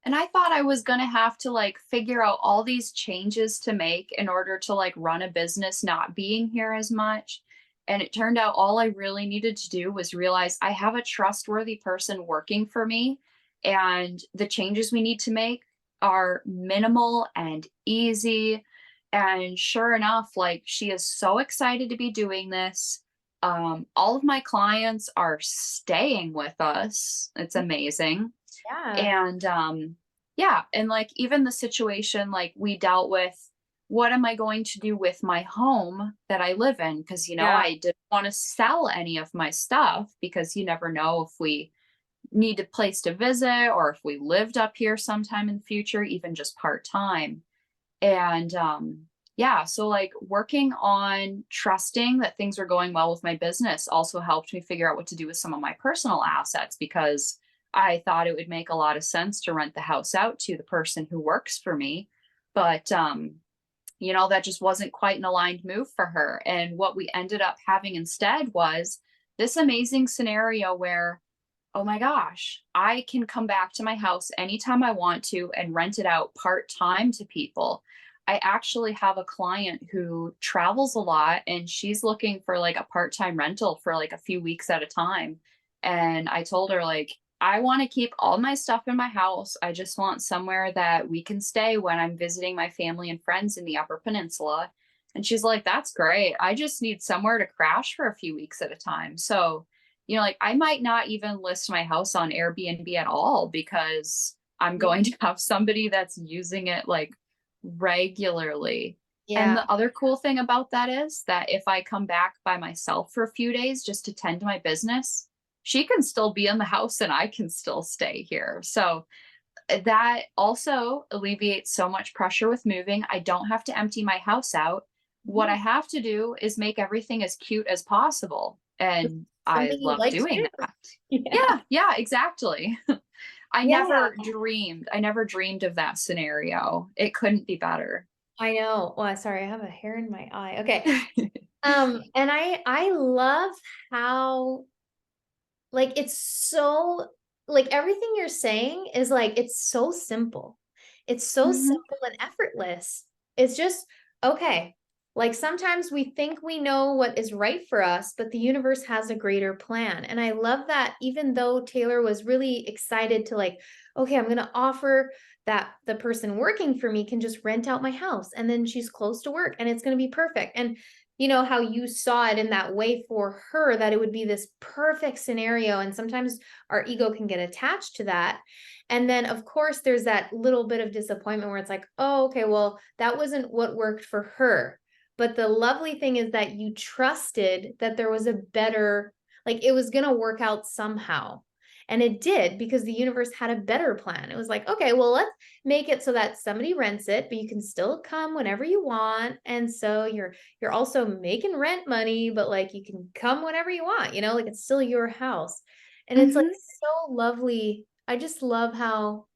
Speaker 2: And I thought I was going to have to like figure out all these changes to make in order to like run a business not being here as much. And it turned out all I really needed to do was realize I have a trustworthy person working for me. And the changes we need to make are minimal and easy. And sure enough, like she is so excited to be doing this. All of my clients are staying with us. It's amazing.
Speaker 1: Yeah.
Speaker 2: And yeah, and like even the situation like we dealt with, what am I going to do with my home that I live in? Because,
Speaker 1: Yeah.
Speaker 2: I didn't want to sell any of my stuff because you never know if we need a place to visit or if we lived up here sometime in the future, even just part time. And yeah, so like working on trusting that things are going well with my business also helped me figure out what to do with some of my personal assets, because I thought it would make a lot of sense to rent the house out to the person who works for me. But that just wasn't quite an aligned move for her. And what we ended up having instead was this amazing scenario where, oh my gosh, I can come back to my house anytime I want to and rent it out part time to people. I actually have a client who travels a lot and she's looking for like a part time rental for like a few weeks at a time. And I told her, like, I want to keep all my stuff in my house. I just want somewhere that we can stay when I'm visiting my family and friends in the Upper Peninsula. And she's like, that's great. I just need somewhere to crash for a few weeks at a time. So, like I might not even list my house on Airbnb at all because I'm
Speaker 1: Yeah.
Speaker 2: going to have somebody that's using it like regularly. And
Speaker 1: Yeah.
Speaker 2: the other cool thing about that is that if I come back by myself for a few days just to tend to my business, she can still be in the house and I can still stay here. So that also alleviates so much pressure with moving. I don't have to empty my house out. What I
Speaker 1: Mhm.
Speaker 2: have to do is make everything as cute as possible. And I
Speaker 1: Something you
Speaker 2: love
Speaker 1: like to
Speaker 2: doing
Speaker 1: do.
Speaker 2: that.
Speaker 1: Yeah.
Speaker 2: Yeah, yeah, exactly.
Speaker 1: Yeah.
Speaker 2: I never dreamed of that scenario. It couldn't be better.
Speaker 1: I know. Well, sorry, I have a hair in my eye. Okay. And I love how, like, it's so, like, everything you're saying is like it's so simple. It's so
Speaker 2: Mhm.
Speaker 1: simple and effortless. It's just okay. Like sometimes we think we know what is right for us, but the universe has a greater plan. And I love that even though Taylor was really excited to like, okay, I'm going to offer that the person working for me can just rent out my house and then she's close to work and it's going to be perfect. And how you saw it in that way for her, that it would be this perfect scenario. And sometimes our ego can get attached to that. And then, of course, there's that little bit of disappointment where it's like, oh, okay, well, that wasn't what worked for her. But the lovely thing is that you trusted that there was a better, like it was going to work out somehow. And it did because the universe had a better plan. It was like, okay, well, let's make it so that somebody rents it, but you can still come whenever you want. And so you're also making rent money, but like you can come whenever you want, like it's still your house. And it's like
Speaker 2: Mhm.
Speaker 1: so lovely. I just love how,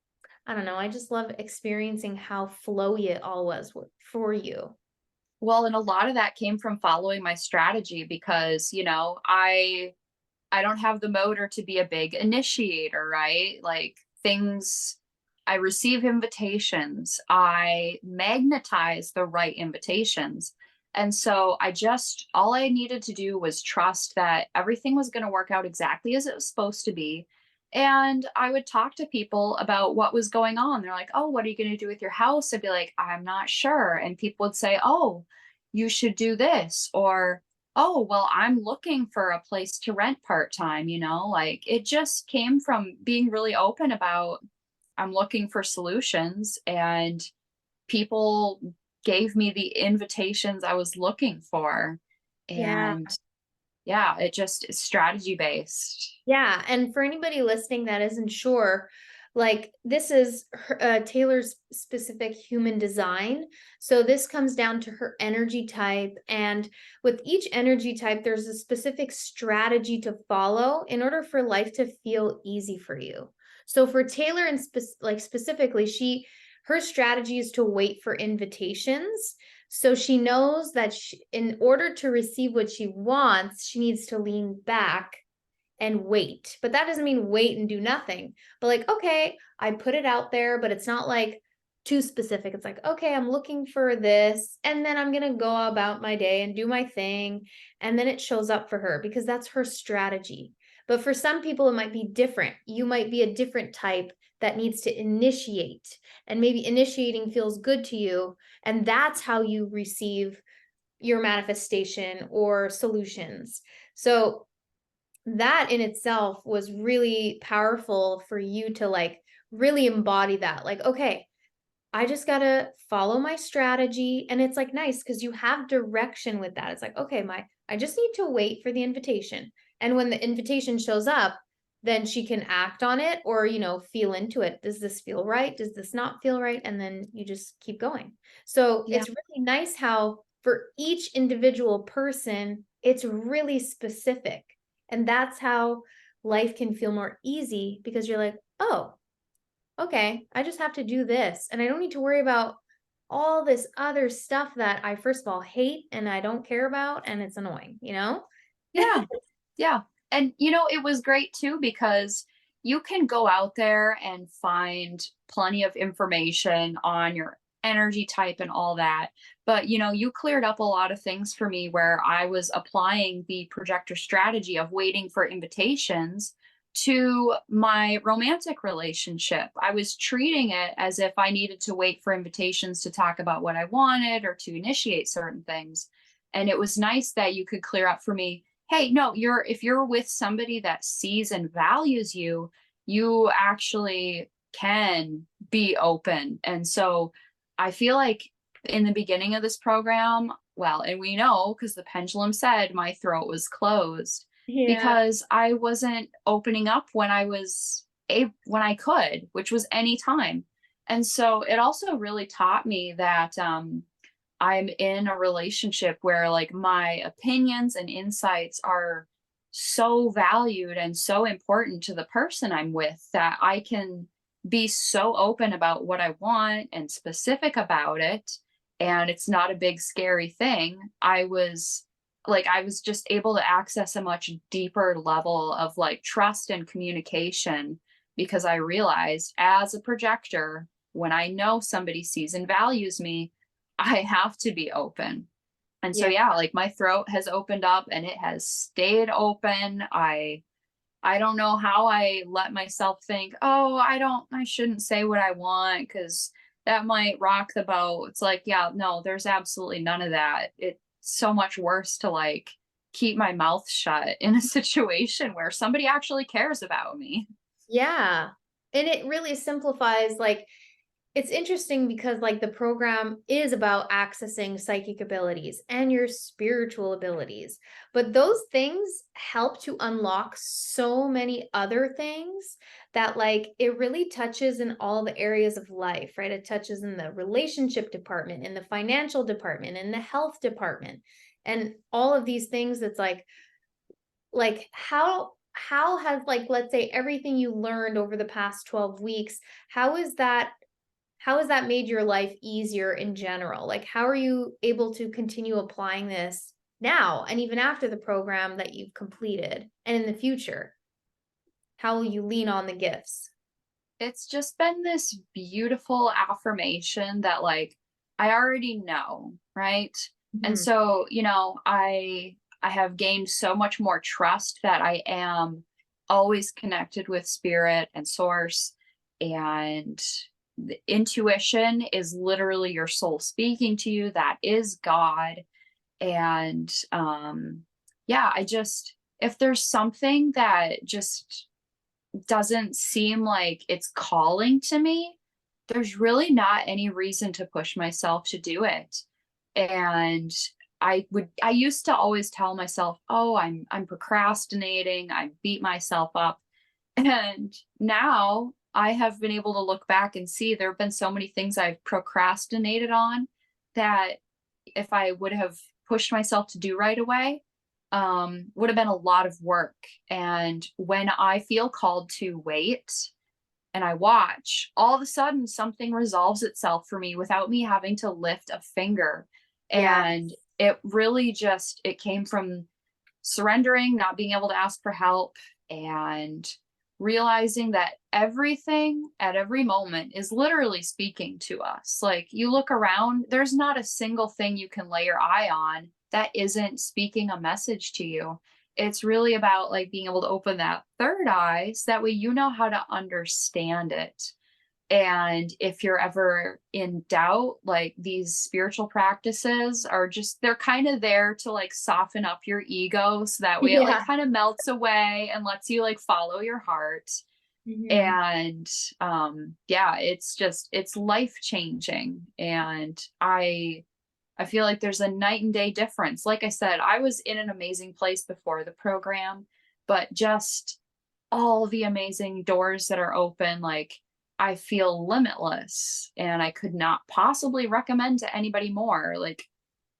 Speaker 1: I don't know, I just love experiencing how flowy it all was for you.
Speaker 2: Well, and a lot of that came from following my strategy because, I don't have the motor to be a big initiator, right? Like things, I receive invitations, I magnetize the right invitations. And so all I needed to do was trust that everything was going to work out exactly as it was supposed to be. And I would talk to people about what was going on. They're like, oh, what are you going to do with your house? I'd be like, I'm not sure. And people would say, oh, you should do this. Or, oh, well, I'm looking for a place to rent part time, like it just came from being really open about I'm looking for solutions, and people gave me the invitations I was looking for.
Speaker 1: Yeah.
Speaker 2: And yeah, it just is strategy based.
Speaker 1: Yeah, and for anybody listening that isn't sure, like this is Taylor's specific human design. So this comes down to her energy type, and with each energy type, there's a specific strategy to follow in order for life to feel easy for you. So for Taylor and specifically, her strategy is to wait for invitations. So she knows that in order to receive what she wants, she needs to lean back and wait. But that doesn't mean wait and do nothing. But like, okay, I put it out there, but it's not like too specific. It's like, okay, I'm looking for this, and then I'm going to go about my day and do my thing. And then it shows up for her because that's her strategy. But for some people, it might be different. You might be a different type that needs to initiate, and maybe initiating feels good to you. And that's how you receive your manifestation or solutions. So that in itself was really powerful for you to like really embody that. Like, okay, I just gotta follow my strategy. And it's like nice because you have direction with that. It's like, okay, I just need to wait for the invitation. And when the invitation shows up, then she can act on it or, feel into it. Does this feel right? Does this not feel right? And then you just keep going. So
Speaker 2: Yeah.
Speaker 1: it's really nice how for each individual person, it's really specific. And that's how life can feel more easy because you're like, oh, okay, I just have to do this. And I don't need to worry about all this other stuff that I, first of all, hate and I don't care about. And it's annoying, you know?
Speaker 2: Yeah. Yeah. And it was great too because you can go out there and find plenty of information on your energy type and all that. But you cleared up a lot of things for me where I was applying the projector strategy of waiting for invitations to my romantic relationship. I was treating it as if I needed to wait for invitations to talk about what I wanted or to initiate certain things. And it was nice that you could clear up for me, hey, no, if you're with somebody that sees and values you, you actually can be open. And so I feel like in the beginning of this program, well, and we know because the pendulum said my throat was closed
Speaker 1: Yeah.
Speaker 2: because I wasn't opening up when when I could, which was any time. And so it also really taught me that I'm in a relationship where like my opinions and insights are so valued and so important to the person I'm with that I can be so open about what I want and specific about it. And it's not a big scary thing. I was just able to access a much deeper level of like trust and communication because I realized as a projector, when I know somebody sees and values me, I have to be open. And so
Speaker 1: Yeah.
Speaker 2: yeah, like my throat has opened up and it has stayed open. I don't know how I let myself think, "Oh, I shouldn't say what I want cuz that might rock the boat." It's like, yeah, no, there's absolutely none of that. It's so much worse to like keep my mouth shut in a situation where somebody actually cares about me.
Speaker 1: Yeah. And it really simplifies like it's interesting because like the program is about accessing psychic abilities and your spiritual abilities. But those things help to unlock so many other things that like it really touches in all the areas of life, right? It touches in the relationship department, in the financial department, in the health department. And all of these things that's like how has like let's say everything you learned over the past 12 weeks, how is that how has that made your life easier in general? Like, how are you able to continue applying this now and even after the program that you've completed and in the future? How will you lean on the gifts?
Speaker 2: It's just been this beautiful affirmation that like I already know, right? And
Speaker 1: Mhm.
Speaker 2: so, I have gained so much more trust that I am always connected with spirit and source, and the intuition is literally your soul speaking to you. That is God. And yeah, I just if there's something that just doesn't seem like it's calling to me, there's really not any reason to push myself to do it. And I used to always tell myself, "Oh, I'm procrastinating. I beat myself up." And now I have been able to look back and see there have been so many things I've procrastinated on that if I would have pushed myself to do right away, would have been a lot of work. And when I feel called to wait and I watch, all of a sudden something resolves itself for me without me having to lift a finger.
Speaker 1: Yeah.
Speaker 2: And it really just it came from surrendering, not being able to ask for help, and realizing that everything at every moment is literally speaking to us. Like you look around, there's not a single thing you can lay your eye on that isn't speaking a message to you. It's really about like being able to open that third eye so that way you know how to understand it. And if you're ever in doubt, like these spiritual practices are just, they're kind of there to like soften up your ego so that way it like
Speaker 1: Yeah.
Speaker 2: kind of melts away and lets you like follow your heart.
Speaker 1: Mhm.
Speaker 2: And yeah, it's just, it's life changing. And I feel like there's a night and day difference. Like I said, I was in an amazing place before the program, but just all the amazing doors that are open, like I feel limitless and I could not possibly recommend to anybody more. Like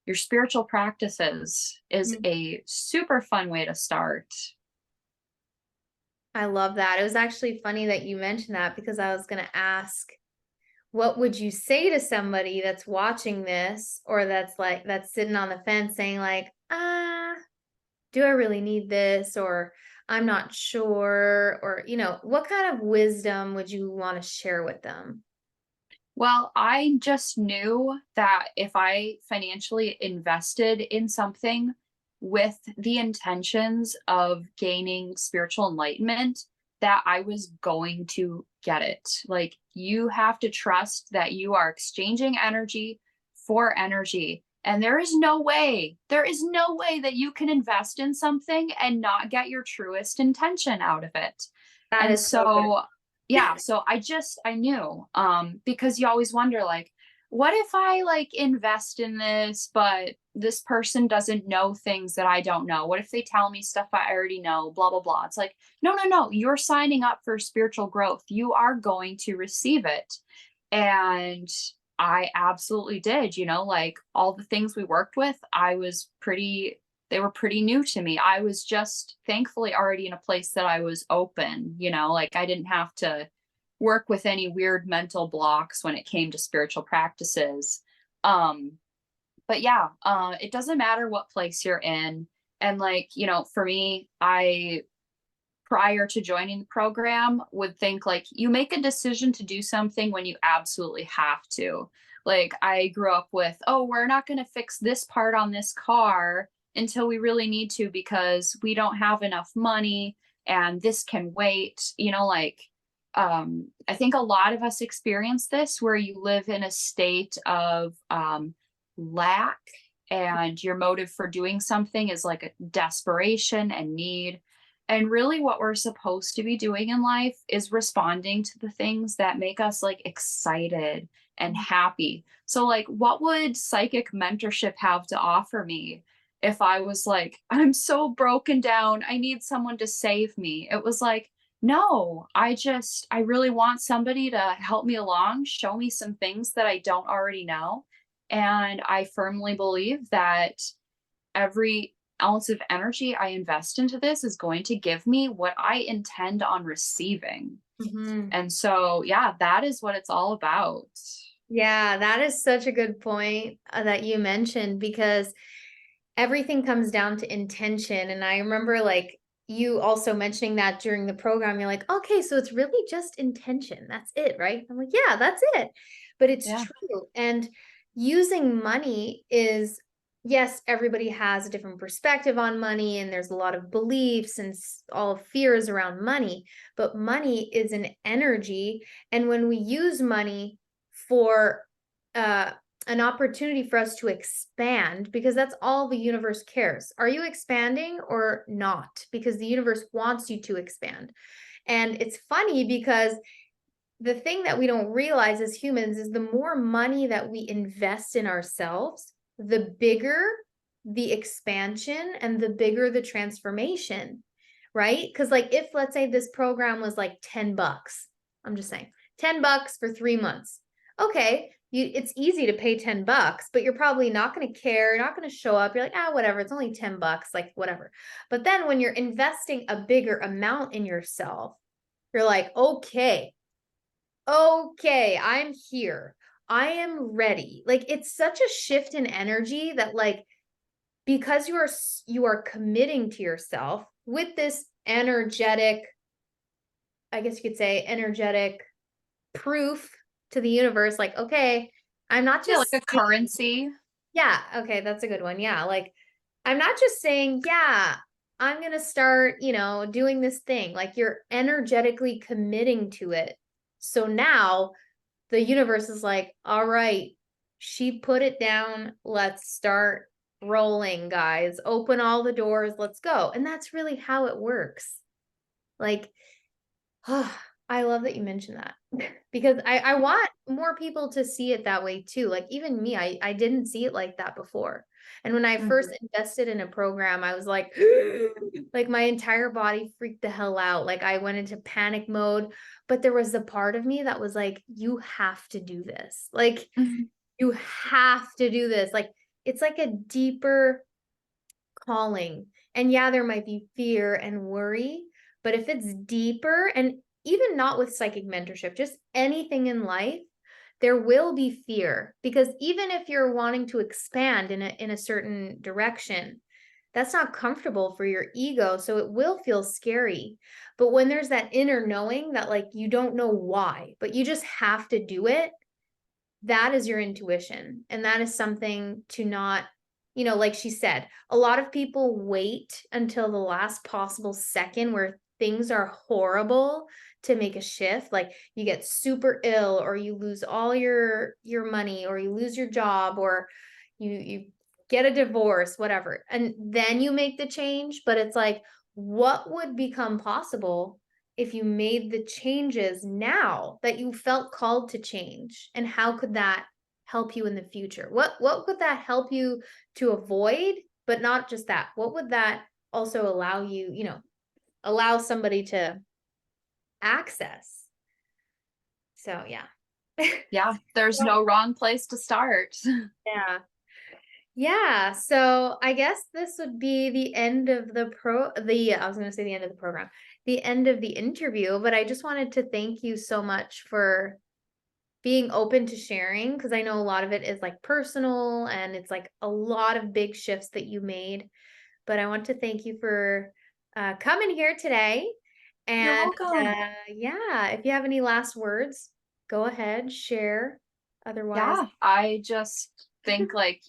Speaker 2: your spiritual practices is
Speaker 1: Mhm.
Speaker 2: a super fun way to start.
Speaker 1: I love that. It was actually funny that you mentioned that because I was going to ask, what would you say to somebody that's watching this or that's sitting on the fence saying like, do I really need this? Or I'm not sure. Or, what kind of wisdom would you want to share with them?
Speaker 2: Well, I just knew that if I financially invested in something with the intentions of gaining spiritual enlightenment, that I was going to get it. Like, you have to trust that you are exchanging energy for energy. And there is no way that you can invest in something and not get your truest intention out of it.
Speaker 1: That
Speaker 2: And
Speaker 1: is so good.
Speaker 2: so yeah, so I knew, because you always wonder, like, what if I like invest in this, but this person doesn't know things that I don't know? What if they tell me stuff I already know? Blah blah blah. It's like, no, no, no. You're signing up for spiritual growth. You are going to receive it, and I absolutely did. Like all the things we worked with, they were pretty new to me. I was just thankfully already in a place that I was open, like I didn't have to work with any weird mental blocks when it came to spiritual practices. Um, but yeah, it doesn't matter what place you're in. And like, for me, I prior to joining the program would think like you make a decision to do something when you absolutely have to. Like I grew up with, oh, we're not going to fix this part on this car until we really need to because we don't have enough money and this can wait. Like I think a lot of us experience this where you live in a state of lack and your motive for doing something is like a desperation and need. And really, what we're supposed to be doing in life is responding to the things that make us like excited and happy. So, like, what would psychic mentorship have to offer me if I was like, I'm so broken down, I need someone to save me? It was like, no, I really want somebody to help me along, show me some things that I don't already know. And I firmly believe that every ounce of energy I invest into this is going to give me what I intend on receiving.
Speaker 1: Mhm.
Speaker 2: And so, yeah, that is what it's all about.
Speaker 1: Yeah, that is such a good point that you mentioned because everything comes down to intention. And I remember like you also mentioning that during the program, you're like, okay, so it's really just intention. That's it, right? I'm like, yeah, that's it. But it's
Speaker 2: Yeah.
Speaker 1: true. And using money is, yes, everybody has a different perspective on money, and there's a lot of beliefs and all fears around money, but money is an energy. And when we use money for uh an opportunity for us to expand because that's all the universe cares. Are you expanding or not? Because the universe wants you to expand. And it's funny because the thing that we don't realize as humans is the more money that we invest in ourselves, the bigger the expansion and the bigger the transformation, right? Because, like, if let's say this program was like $10, I'm just saying $10 for 3 months. Okay, it's easy to pay $10, but you're probably not going to care. You're not going to show up. You're like, whatever. It's only $10, like, whatever. But then when you're investing a bigger amount in yourself, you're like, okay, I'm here. I am ready. Like it's such a shift in energy that like because you are committing to yourself with this energetic, I guess you could say energetic proof to the universe like okay, I'm not
Speaker 2: Yeah, like
Speaker 1: just
Speaker 2: a currency.
Speaker 1: yeah, okay, that's a good one. Yeah, like I'm not just saying, yeah, I'm going to start, doing this thing. Like you're energetically committing to it. So now the universe is like, all right, she put it down. Let's start rolling, guys. Open all the doors. Let's go. And that's really how it works. Like, oh, I love that you mentioned that because I want more people to see it that way too. Like even me, I didn't see it like that before. And when I first
Speaker 2: Mhm.
Speaker 1: invested in a program, I was like my entire body freaked the hell out. Like I went into panic mode, but there was the part of me that was like, you have to do this. Like
Speaker 2: Mhm.
Speaker 1: you have to do this. Like it's like a deeper calling. And yeah, there might be fear and worry, but if it's deeper, and even not with psychic mentorship, just anything in life, there will be fear because even if you're wanting to expand in a certain direction, that's not comfortable for your ego, so it will feel scary. But when there's that inner knowing that like you don't know why, but you just have to do it, that is your intuition. And that is something to not, like she said, a lot of people wait until the last possible second where things are horrible to make a shift. Like you get super ill or you lose all your money or you lose your job or you get a divorce, whatever. And then you make the change, but it's like what would become possible if you made the changes now that you felt called to change, and how could that help you in the future? What would that help you to avoid? But not just that, what would that also allow you, allow somebody to access? So yeah.
Speaker 2: Yeah, there's no wrong place to start.
Speaker 1: Yeah. Yeah, so I guess this would be the end of I was going to say the end of the program, the end of the interview, but I just wanted to thank you so much for being open to sharing because I know a lot of it is like personal and it's like a lot of big shifts that you made. But I want to thank you for coming here today.
Speaker 2: You're
Speaker 1: And
Speaker 2: welcome.
Speaker 1: yeah, if you have any last words, go ahead, share. Otherwise,
Speaker 2: Yeah, I just think like,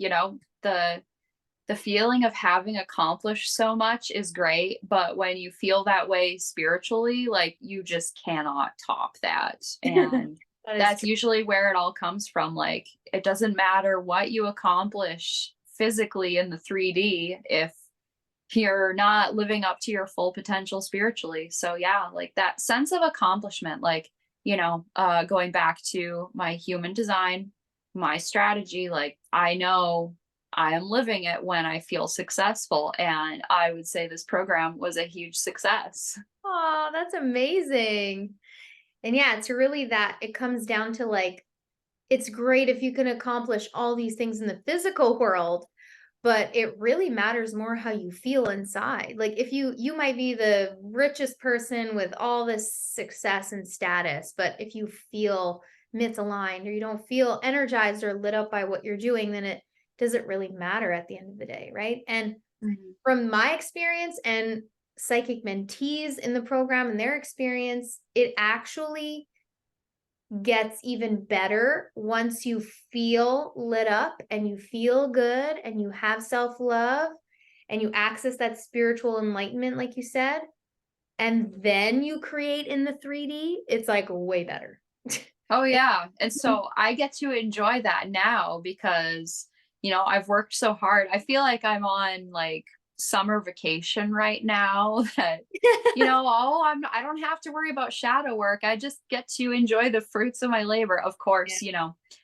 Speaker 2: the feeling of having accomplished so much is great, but when you feel that way spiritually, like you just cannot top that. And
Speaker 1: that is
Speaker 2: that's
Speaker 1: true.
Speaker 2: usually where it all comes from. Like it doesn't matter what you accomplish physically in the 3D if you're not living up to your full potential spiritually. So yeah, like that sense of accomplishment, like, going back to my human design, my strategy, like I know I am living it when I feel successful. And I would say this program was a huge success.
Speaker 1: Oh, that's amazing. And yeah, it's really that it comes down to like, it's great if you can accomplish all these things in the physical world, but it really matters more how you feel inside. Like if you might be the richest person with all this success and status, but if you feel misaligned or you don't feel energized or lit up by what you're doing, then it doesn't really matter at the end of the day, right? And
Speaker 2: Mhm.
Speaker 1: from my experience and psychic mentees in the program and their experience, it actually gets even better once you feel lit up and you feel good and you have self-love and you access that spiritual enlightenment like you said, and then you create in the 3D, it's like way better.
Speaker 2: Oh yeah. And so I get to enjoy that now because, I've worked so hard. I feel like I'm on like summer vacation right now that, I don't have to worry about shadow work. I just get to enjoy the fruits of my labor. Of
Speaker 1: Yeah.
Speaker 2: course,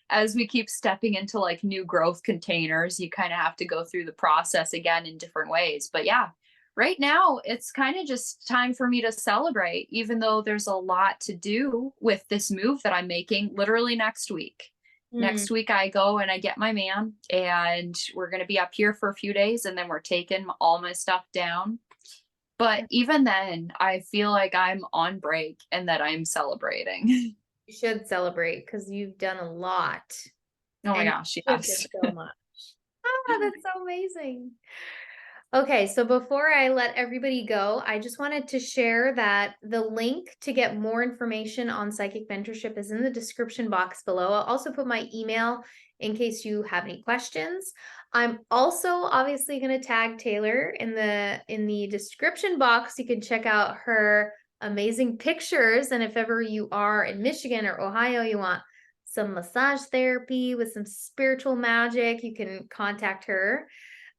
Speaker 2: as we keep stepping into like new growth containers, you kind of have to go through the process again in different ways. But yeah, right now it's kind of just time for me to celebrate, even though there's a lot to do with this move that I'm making literally next week.
Speaker 1: Mm.
Speaker 2: Next week I go and I get my man, and we're going to be up here for a few days, and then we're taking all my stuff down. But even then I feel like I'm on break and that I'm celebrating.
Speaker 1: You should celebrate because you've done a lot
Speaker 2: Oh my
Speaker 1: and
Speaker 2: gosh,
Speaker 1: shifted
Speaker 2: yes.
Speaker 1: so much. Ah, that's so amazing. Okay, so before I let everybody go, I just wanted to share that the link to get more information on psychic mentorship is in the description box below. I'll also put my email in case you have any questions. I'm also obviously going to tag Taylor in the description box. You can check out her amazing pictures. And if ever you are in Michigan or Ohio, you want some massage therapy with some spiritual magic, you can contact her.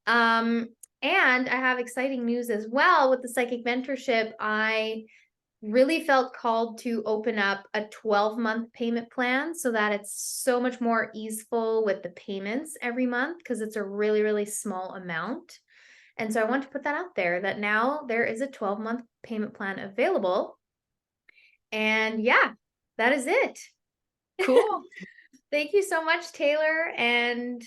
Speaker 1: Um, and I have exciting news as well with the psychic mentorship. I really felt called to open up a 12-month payment plan so that it's so much more easeful with the payments every month because it's a really, really small amount. And so I want to put that out there that now there is a 12-month payment plan available. And yeah, that is it.
Speaker 2: Cool.
Speaker 1: Thank you so much, Taylor. And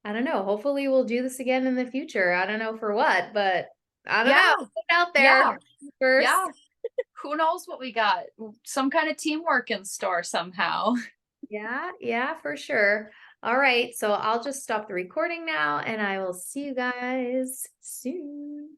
Speaker 1: I don't know, hopefully we'll do this again in the future. I don't know for what, but I don't
Speaker 2: Yeah.
Speaker 1: know. Put it out there
Speaker 2: Yeah.
Speaker 1: first.
Speaker 2: Yeah. Who knows what we got? Some kind of teamwork in store somehow.
Speaker 1: Yeah, yeah, for sure. All right, so I'll just stop the recording now and I will see you guys soon.